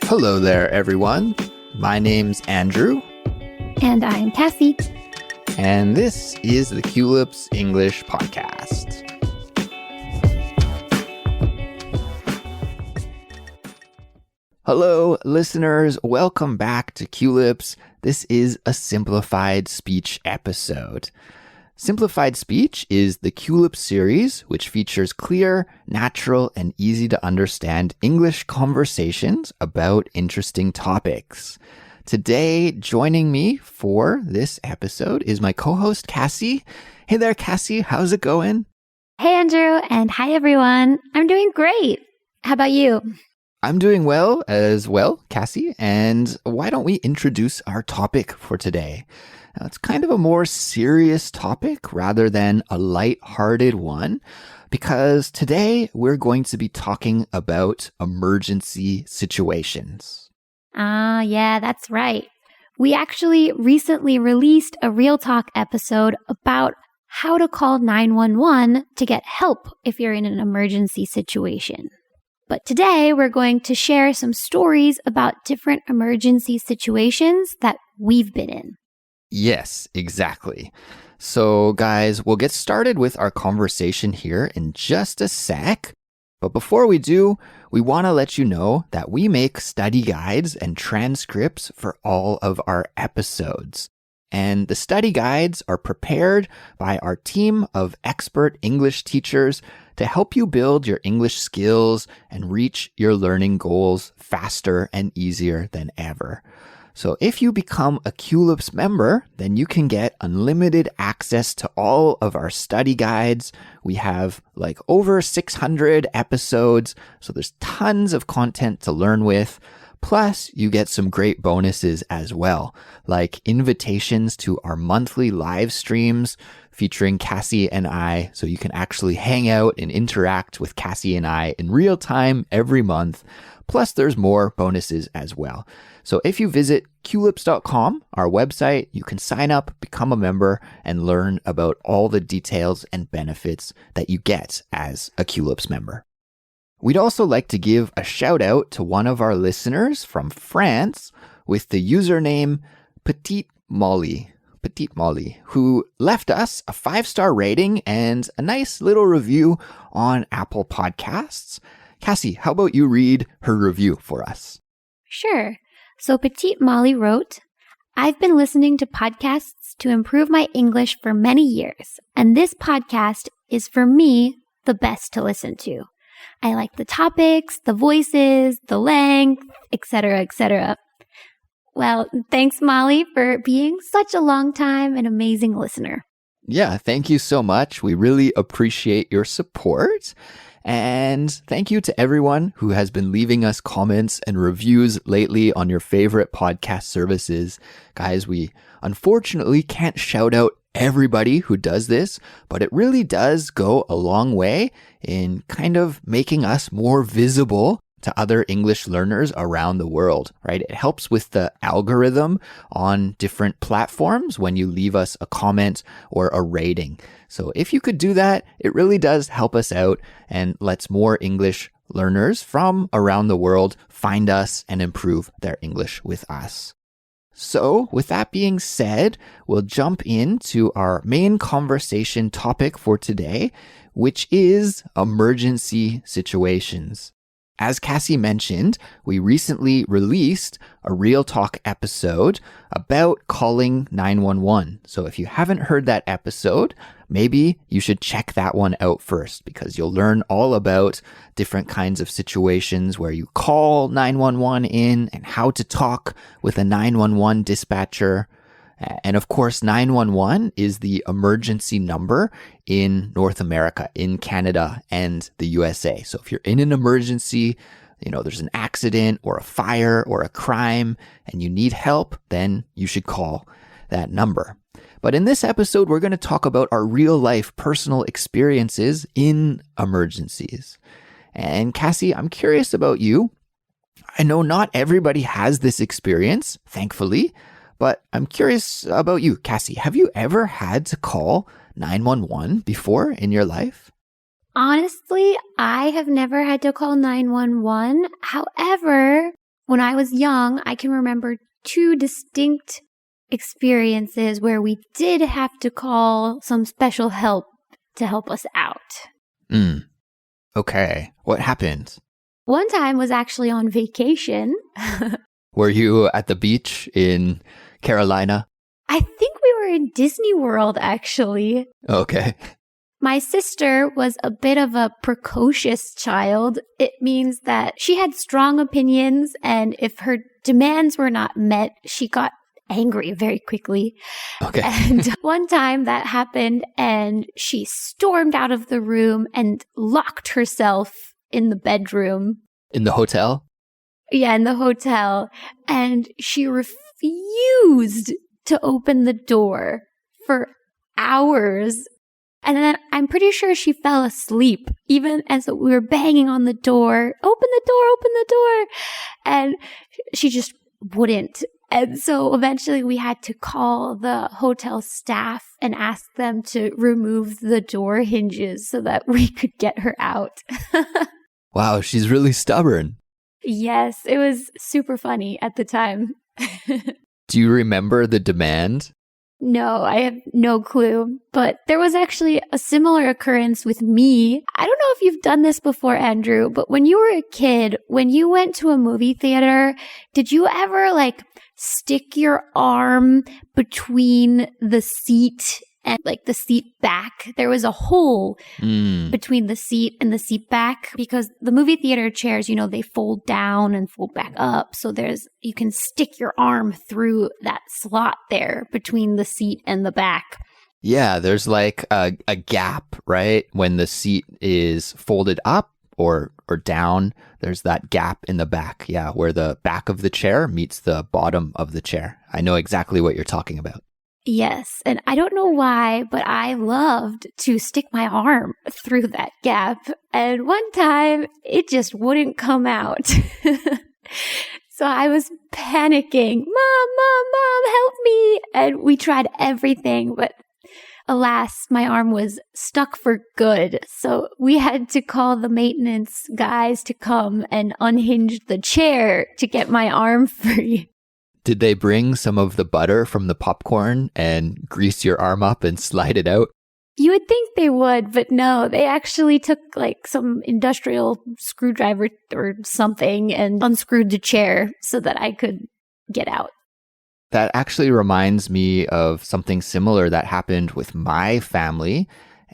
Hello there, everyone. My name's Andrew. And I'm Kassy. And this is the Culips English Podcast. Hello, listeners. Welcome back to Culips. This is a Simplified Speech episode. Simplified Speech is the Culips series, which features clear, natural, and easy to understand English conversations about interesting topics. Today, joining me for this episode is my co-host, Kassy. Hey there, Kassy. How's it going? Hey, Andrew, and hi, everyone. I'm doing great. How about you? I'm doing well as well, Kassy. And why don't we introduce our topic for today? Now, it's kind of a more serious topic rather than a light-hearted one, because today we're going to be talking about emergency situations. Yeah, that's right. We actually recently released a Real Talk episode about how to call 911 to get help if you're in an emergency situation. But today we're going to share some stories about different emergency situations that we've been in. Yes, exactly. So, guys, we'll get started with our conversation here in just a sec. But before we do, we want to let you know that we make study guides and transcripts for all of our episodes. And the study guides are prepared by our team of expert English teachers to help you build your English skills and reach your learning goals faster and easier than ever. So if you become a Culips member, then you can get unlimited access to all of our study guides. We have like over 600 episodes, so there's tons of content to learn with. Plus, you get some great bonuses as well, like invitations to our monthly live streams featuring Kassy and I, so you can actually hang out and interact with Kassy and I in real time every month. Plus, there's more bonuses as well. So if you visit culips.com, our website, you can sign up, become a member, and learn about all the details and benefits that you get as a Culips member. We'd also like to give a shout out to one of our listeners from France with the username Petite Molly, who left us a 5-star rating and a nice little review on Apple Podcasts. Kassy, how about you read her review for us? Sure. So Petite Molly wrote, I've been listening to podcasts to improve my English for many years, and this podcast is for me the best to listen to. I like the topics, the voices, the length, etc., etc. Well, thanks, Molly, for being such a long time and amazing listener. Yeah, thank you so much. We really appreciate your support. And thank you to everyone who has been leaving us comments and reviews lately on your favorite podcast services. Guys, we unfortunately can't shout out everybody who does this, but it really does go a long way in kind of making us more visible to other English learners around the world, right? It helps with the algorithm on different platforms when you leave us a comment or a rating. So if you could do that, it really does help us out and lets more English learners from around the world find us and improve their English with us. So with that being said, we'll jump into our main conversation topic for today, which is emergency situations. As Kassy mentioned, we recently released a Real Talk episode about calling 911. So if you haven't heard that episode, maybe you should check that one out first, because you'll learn all about different kinds of situations where you call 911 in and how to talk with a 911 dispatcher. And of course, 911 is the emergency number in North America, in Canada and the USA. So if you're in an emergency, there's an accident or a fire or a crime and you need help, then you should call that number. But in this episode, we're going to talk about our real life personal experiences in emergencies. And Kassy, I'm curious about you. I know not everybody has this experience, thankfully. But I'm curious about you, Kassy. Have you ever had to call 911 before in your life? Honestly, I have never had to call 911. However, When I was young, I can remember two distinct experiences where we did have to call some special help to help us out. Okay. What happened? One time was actually on vacation. Were you at the beach in Carolina? I think we were in Disney World, actually. Okay. My sister was a bit of a precocious child. It means that she had strong opinions, and if her demands were not met, she got angry very quickly. Okay. And one time that happened, and she stormed out of the room and locked herself in the bedroom. In the hotel? Yeah, in the hotel. And she refused to open the door for hours. And then I'm pretty sure she fell asleep, even as we were banging on the door. Open the door, open the door. And she just wouldn't. And so eventually we had to call the hotel staff and ask them to remove the door hinges so that we could get her out. Wow, she's really stubborn. Yes, it was super funny at the time. Do you remember the demand? No, I have no clue. But there was actually a similar occurrence with me. I don't know if you've done this before, Andrew, but when you were a kid, when you went to a movie theater, did you ever stick your arm between the seat and the seat back? There was a hole between the seat and the seat back because the movie theater chairs, they fold down and fold back up. So you can stick your arm through that slot there between the seat and the back. Yeah, there's a gap, right? When the seat is folded up or down, there's that gap in the back. Yeah, where the back of the chair meets the bottom of the chair. I know exactly what you're talking about. Yes, and I don't know why, but I loved to stick my arm through that gap. And one time, it just wouldn't come out. So I was panicking. Mom, help me. And we tried everything, but alas, my arm was stuck for good. So we had to call the maintenance guys to come and unhinge the chair to get my arm free. Did they bring some of the butter from the popcorn and grease your arm up and slide it out? You would think they would, but no, they actually took some industrial screwdriver or something and unscrewed the chair so that I could get out. That actually reminds me of something similar that happened with my family.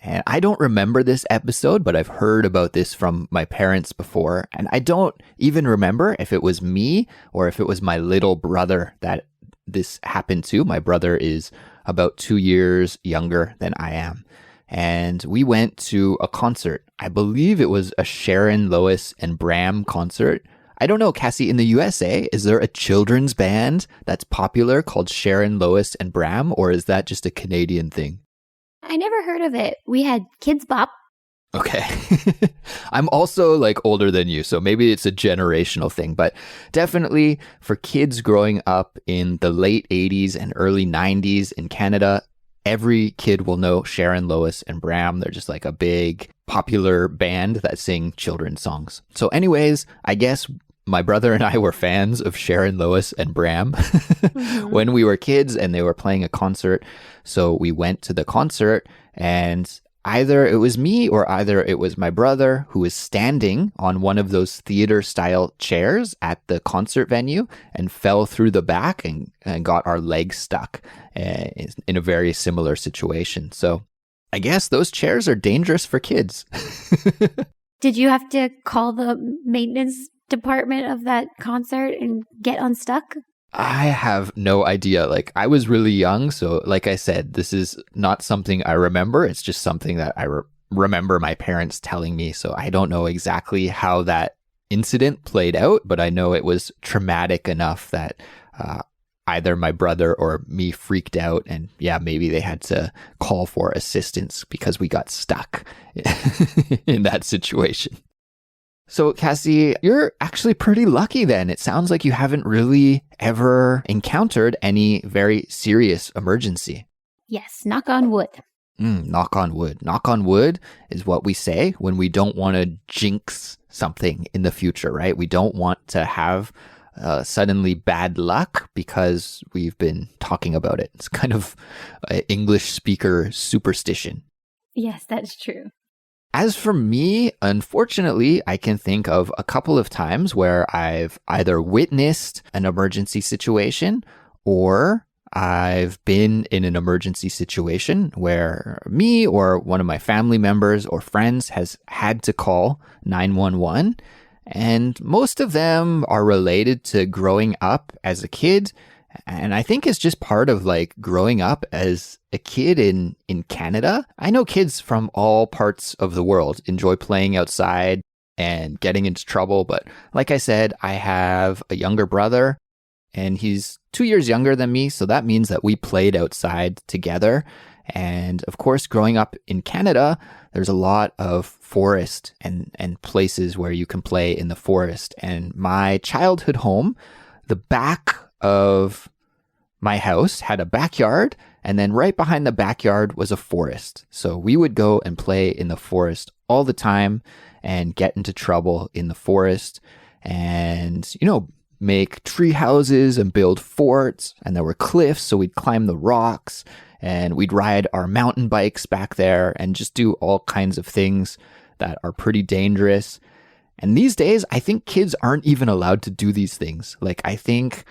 And I don't remember this episode, but I've heard about this from my parents before. And I don't even remember if it was me or if it was my little brother that this happened to. My brother is about 2 years younger than I am. And we went to a concert. I believe it was a Sharon Lois and Bram concert. I don't know, Kassy, in the USA, is there a children's band that's popular called Sharon Lois and Bram, or is that just a Canadian thing? I never heard of it. We had Kids Bop. Okay. I'm also older than you, so maybe it's a generational thing, but definitely for kids growing up in the late 80s and early 90s in Canada, every kid will know Sharon Lois and Bram. They're just a big popular band that sing children's songs. So anyways, I guess my brother and I were fans of Sharon Lois and Bram when we were kids and they were playing a concert. So we went to the concert and either it was me or either it was my brother who was standing on one of those theater style chairs at the concert venue and fell through the back and got our legs stuck in a very similar situation. So I guess those chairs are dangerous for kids. Did you have to call the maintenance department of that concert and get unstuck? I have no idea. I was really young. So like I said, this is not something I remember. It's just something that I remember my parents telling me. So I don't know exactly how that incident played out, but I know it was traumatic enough that either my brother or me freaked out. And yeah, maybe they had to call for assistance because we got stuck in that situation. So, Kassy, you're actually pretty lucky then. It sounds like you haven't really ever encountered any very serious emergency. Yes, knock on wood. Knock on wood. Knock on wood is what we say when we don't want to jinx something in the future, right? We don't want to have suddenly bad luck because we've been talking about it. It's kind of an English speaker superstition. Yes, that's true. As for me, unfortunately, I can think of a couple of times where I've either witnessed an emergency situation or I've been in an emergency situation where me or one of my family members or friends has had to call 911. And most of them are related to growing up as a kid. And I think it's just part of like growing up as a kid in Canada. I know kids from all parts of the world enjoy playing outside and getting into trouble. But like I said, I have a younger brother and he's 2 years younger than me. So that means that we played outside together. And of course, growing up in Canada, there's a lot of forest and places where you can play in the forest. And my childhood home, the back of my house had a backyard, and then right behind the backyard was a forest. So we would go and play in the forest all the time and get into trouble in the forest and, make tree houses and build forts. And there were cliffs, so we'd climb the rocks and we'd ride our mountain bikes back there and just do all kinds of things that are pretty dangerous. And these days, I think kids aren't even allowed to do these things. Like, I think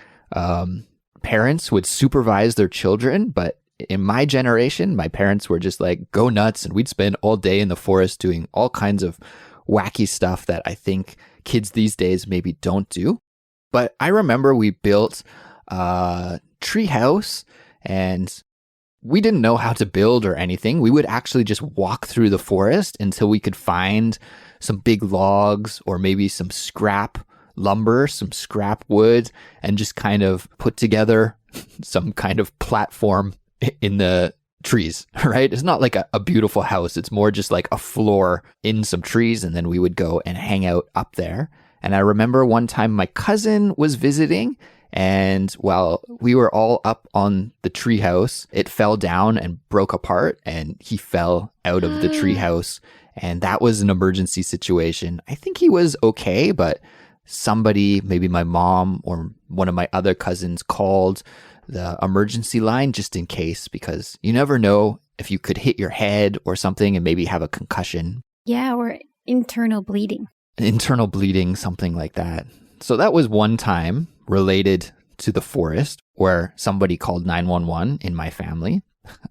parents would supervise their children, but in my generation, my parents were just like, go nuts, and we'd spend all day in the forest doing all kinds of wacky stuff that I think kids these days maybe don't do. But I remember we built a tree house, and we didn't know how to build or anything. We would actually just walk through the forest until we could find some big logs or maybe some scrap lumber, some scrap wood, and just kind of put together some kind of platform in the trees, right? It's not like a beautiful house. It's more just like a floor in some trees, and then we would go and hang out up there. And I remember one time my cousin was visiting, and while we were all up on the treehouse, it fell down and broke apart, and he fell out of the treehouse. And that was an emergency situation. I think he was okay, but somebody, maybe my mom or one of my other cousins, called the emergency line just in case, because you never know if you could hit your head or something and maybe have a concussion. Yeah, or internal bleeding. Internal bleeding, something like that. So that was one time related to the forest where somebody called 911 in my family.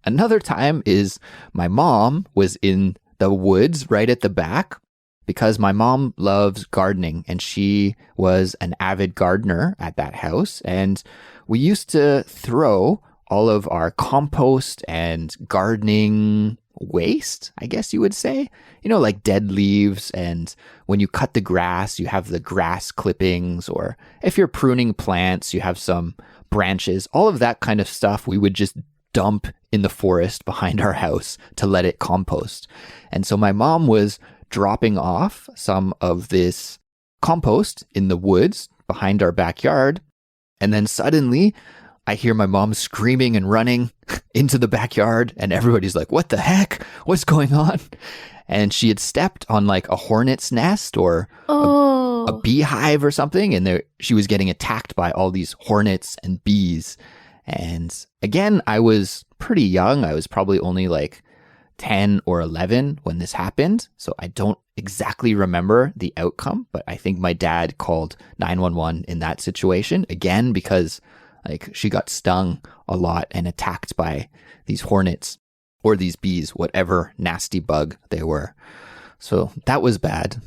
Another time is my mom was in the woods right at the back, because my mom loves gardening and she was an avid gardener at that house. And we used to throw all of our compost and gardening waste, I guess you would say, like dead leaves. And when you cut the grass, you have the grass clippings, or if you're pruning plants, you have some branches, all of that kind of stuff we would just dump in the forest behind our house to let it compost. And so my mom was dropping off some of this compost in the woods behind our backyard. And then suddenly I hear my mom screaming and running into the backyard, and everybody's like, what the heck? What's going on? And she had stepped on like a hornet's nest or a beehive or something. And she was getting attacked by all these hornets and bees. And again, I was pretty young. I was probably only like 10 or 11 when this happened. So I don't exactly remember the outcome, but I think my dad called 911 in that situation, again, because like she got stung a lot and attacked by these hornets or these bees, whatever nasty bug they were. So that was bad.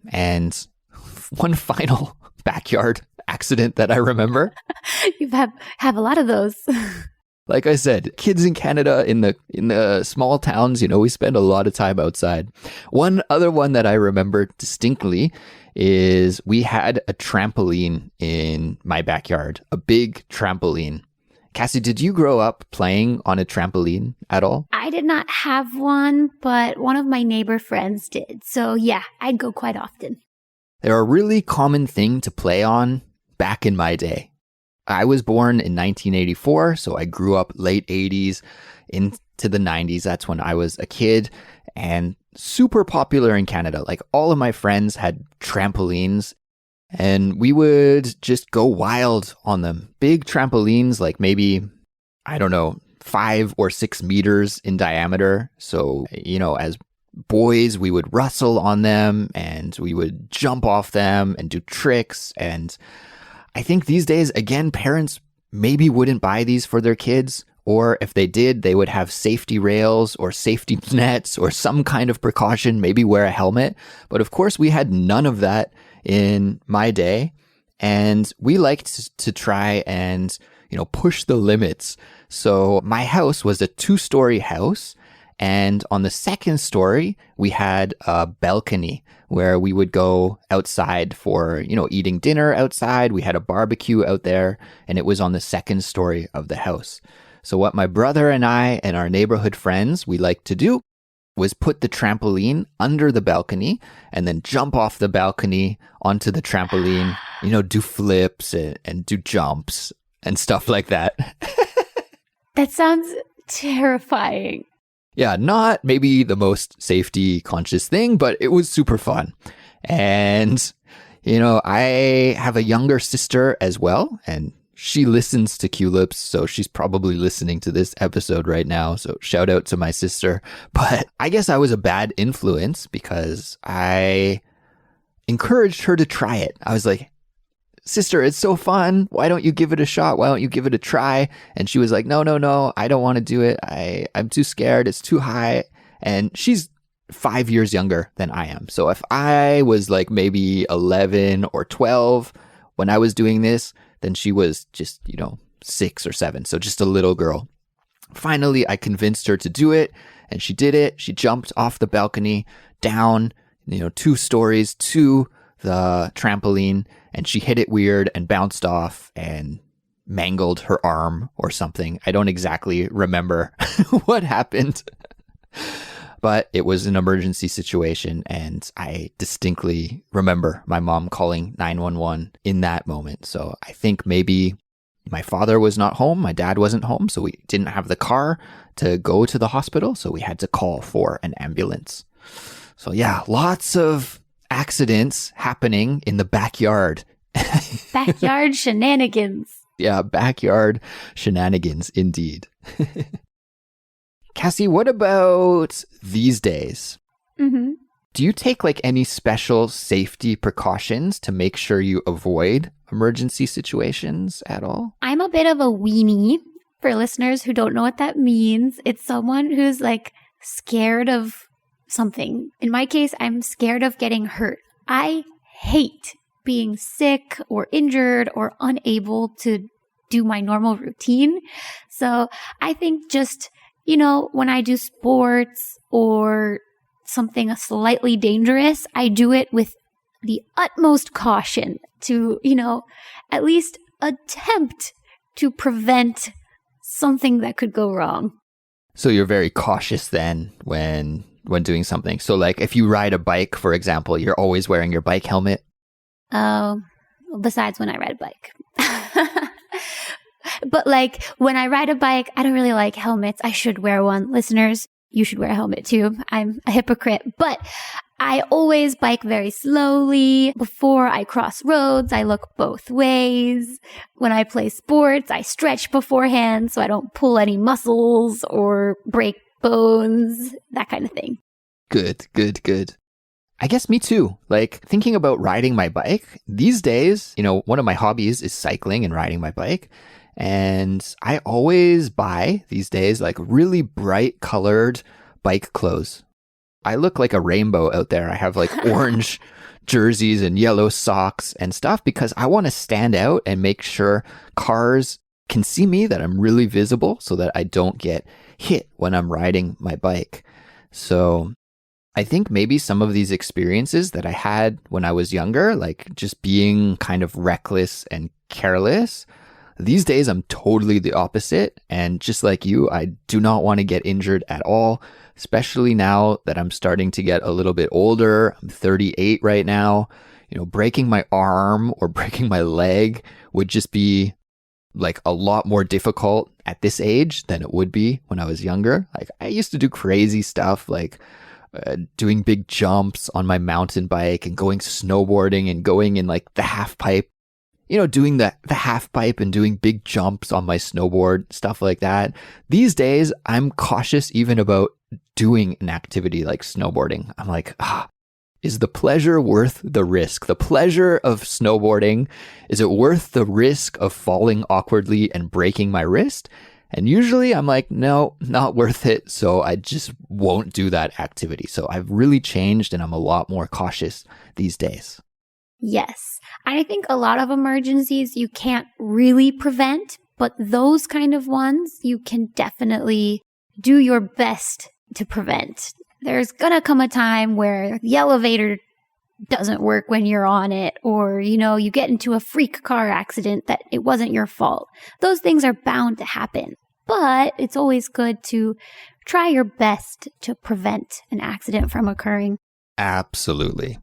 And one final backyard accident that I remember. You have a lot of those. Like I said, kids in Canada, in the small towns, we spend a lot of time outside. One other one that I remember distinctly is we had a trampoline in my backyard, a big trampoline. Kassy, did you grow up playing on a trampoline at all? I did not have one, but one of my neighbor friends did. So yeah, I'd go quite often. They're a really common thing to play on back in my day. I was born in 1984, so I grew up late 80s into the 90s. That's when I was a kid, and super popular in Canada. Like all of my friends had trampolines, And we would just go wild on them. Big trampolines, like maybe, I don't know, 5 or 6 meters in diameter. So, as boys, we would wrestle on them and we would jump off them and do tricks. And I think these days, again, parents maybe wouldn't buy these for their kids. Or if they did, they would have safety rails or safety nets or some kind of precaution, maybe wear a helmet. But of course, we had none of that in my day. And we liked to try and, push the limits. So my house was a 2-story house. And on the 2nd story, we had a balcony where we would go outside for, eating dinner outside. We had a barbecue out there, and it was on the 2nd story of the house. So what my brother and I and our neighborhood friends, we liked to do was put the trampoline under the balcony and then jump off the balcony onto the trampoline, do flips and do jumps and stuff like that. That sounds terrifying. Yeah, not maybe the most safety conscious thing, but it was super fun. And, I have a younger sister as well, and she listens to Culips, so she's probably listening to this episode right now. So shout out to my sister. But I guess I was a bad influence because I encouraged her to try it. I was like, sister, it's so fun. Why don't you give it a shot? Why don't you give it a try? And she was like, no, I don't want to do it. I'm too scared. It's too high. And she's 5 years younger than I am. So if I was like maybe 11 or 12 when I was doing this, then she was just, 6 or 7. So just a little girl. Finally, I convinced her to do it, and she did it. She jumped off the balcony down, 2 stories to the trampoline, and she hit it weird and bounced off and mangled her arm or something. I don't exactly remember what happened, but it was an emergency situation, and I distinctly remember my mom calling 911 in that moment. So I think maybe my father was not home, my dad wasn't home, so we didn't have the car to go to the hospital, so we had to call for an ambulance. So yeah, lots of accidents happening in the backyard. Backyard shenanigans. Yeah, backyard shenanigans indeed. Kassy, what about these days? Mm-hmm. Do you take like any special safety precautions to make sure you avoid emergency situations at all? I'm a bit of a weenie. For listeners who don't know what that means, it's someone who's like scared of something. In my case, I'm scared of getting hurt. I hate being sick or injured or unable to do my normal routine. So I think just, when I do sports or something slightly dangerous, I do it with the utmost caution to, at least attempt to prevent something that could go wrong. So you're very cautious then when doing something. So like if you ride a bike, for example, you're always wearing your bike helmet? Besides when I ride a bike. But like when I ride a bike, I don't really like helmets. I should wear one. Listeners, you should wear a helmet too. I'm a hypocrite, but I always bike very slowly. Before I cross roads, I look both ways. When I play sports, I stretch beforehand so I don't pull any muscles or break bones, that kind of thing. Good. I guess me too. Like thinking about riding my bike these days, one of my hobbies is cycling and riding my bike. And I always buy these days like really bright colored bike clothes. I look like a rainbow out there. I have like orange jerseys and yellow socks and stuff because I want to stand out and make sure cars can see me, that I'm really visible so that I don't get hit when I'm riding my bike. So I think maybe some of these experiences that I had when I was younger, like just being kind of reckless and careless, these days I'm totally the opposite. And just like you, I do not want to get injured at all, especially now that I'm starting to get a little bit older. I'm 38 right now. Breaking my arm or breaking my leg would just be like a lot more difficult at this age than it would be when I was younger. Like I used to do crazy stuff like doing big jumps on my mountain bike and going snowboarding and going in like the half pipe, doing the half pipe and doing big jumps on my snowboard, stuff like that. These days, I'm cautious even about doing an activity like snowboarding. I'm like, is the pleasure worth the risk? The pleasure of snowboarding, is it worth the risk of falling awkwardly and breaking my wrist? And usually I'm like, no, not worth it. So I just won't do that activity. So I've really changed and I'm a lot more cautious these days. Yes. I think a lot of emergencies you can't really prevent, but those kind of ones you can definitely do your best to prevent. There's gonna come a time where the elevator doesn't work when you're on it, or, you get into a freak car accident that it wasn't your fault. Those things are bound to happen, but it's always good to try your best to prevent an accident from occurring. Absolutely.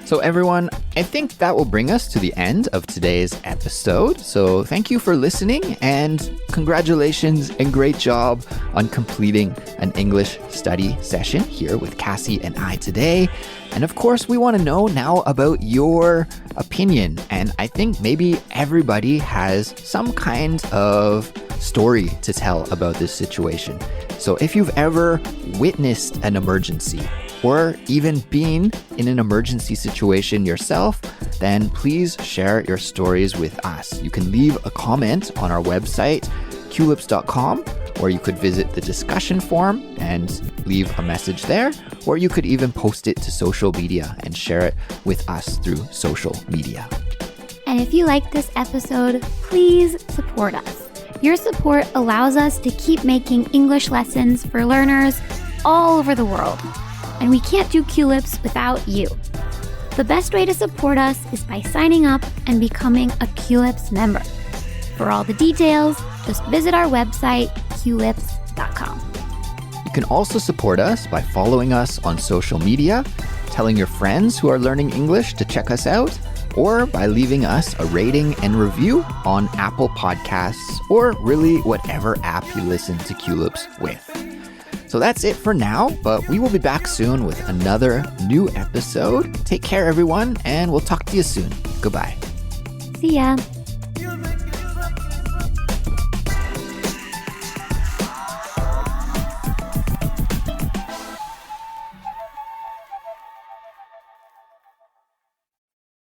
So everyone, I think that will bring us to the end of today's episode. So thank you for listening and congratulations and great job on completing an English study session here with Kassy and I today. And of course, we want to know now about your opinion. And I think maybe everybody has some kind of story to tell about this situation. So if you've ever witnessed an emergency, or even been in an emergency situation yourself, then please share your stories with us. You can leave a comment on our website, culips.com, or you could visit the discussion forum and leave a message there, or you could even post it to social media and share it with us through social media. And if you like this episode, please support us. Your support allows us to keep making English lessons for learners all over the world. And we can't do Culips without you. The best way to support us is by signing up and becoming a Culips member. For all the details, just visit our website, culips.com. You can also support us by following us on social media, telling your friends who are learning English to check us out, or by leaving us a rating and review on Apple Podcasts, or really whatever app you listen to Culips with. So that's it for now, but we will be back soon with another new episode. Take care, everyone, and we'll talk to you soon. Goodbye. See ya.